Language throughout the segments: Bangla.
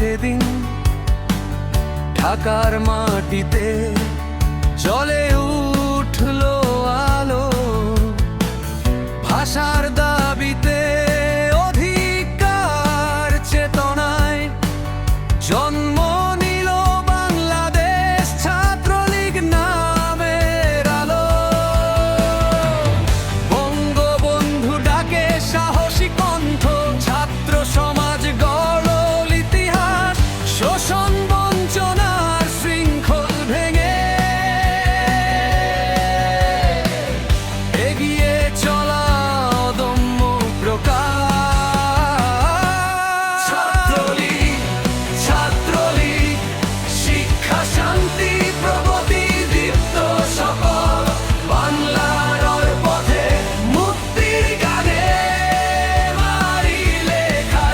সেদিন ঢাকার মাটিতে জ্বলে উঠলো আলো ভাষার দাবিতে অধিকার চেতনায় জন্ম নিল বাংলাদেশ ছাত্রলীগ নামের আলো। বঙ্গবন্ধু ডাকে সাহসী কণ্ঠ, ছাত্র সমাজ গড়ল ইতিহাস, শোষণ বঞ্চনার শৃঙ্খল ভেঙে এগিয়ে চলা অদম্য প্রকাশ। ছাত্রলীগ, ছাত্রলীগ, শিক্ষা শান্তি প্রগতি দীপ্ত সকল বাংলার পথে মুক্তির গানে মারি লেখা।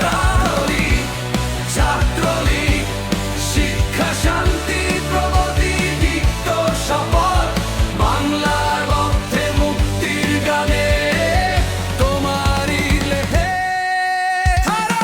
ছাত্রলীগ, শিক্ষা শান্তি প্রগতি দীপ্ত সকল বাংলার পথে মুক্তির গানে তোমারই লেখে ধারা।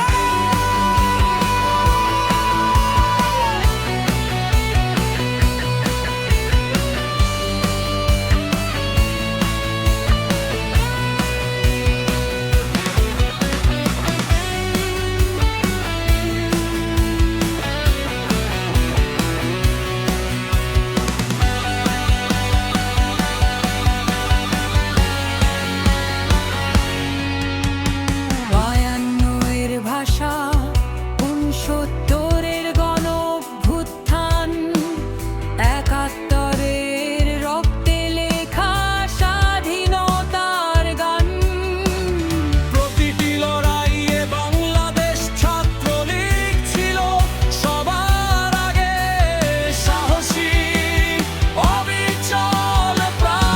বায়ান্নর ভাষা, ৬৯-এর গণ অভ্যুত্থান, ৭১-এর রক্তে লেখা স্বাধীনতার গান। প্রতিটি লড়াইয়ে বাংলাদেশ ছাত্রলীগ ছিল সবার আগে সাহসী অবিচল প্রাণ।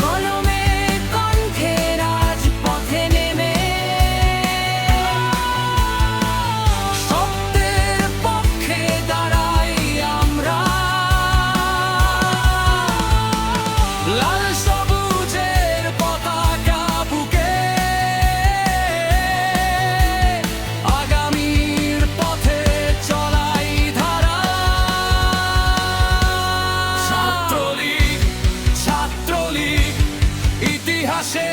কলমে কণ্ঠে রাজপথে নেমে সত্যের পক্ষে দাঁড়াই আমরা। লাল সবুজের পতাকা বুকে আগামীর পথে চলাই ধারা। ছাত্রলীগ, ছাত্রলীগ, ইতিহাসে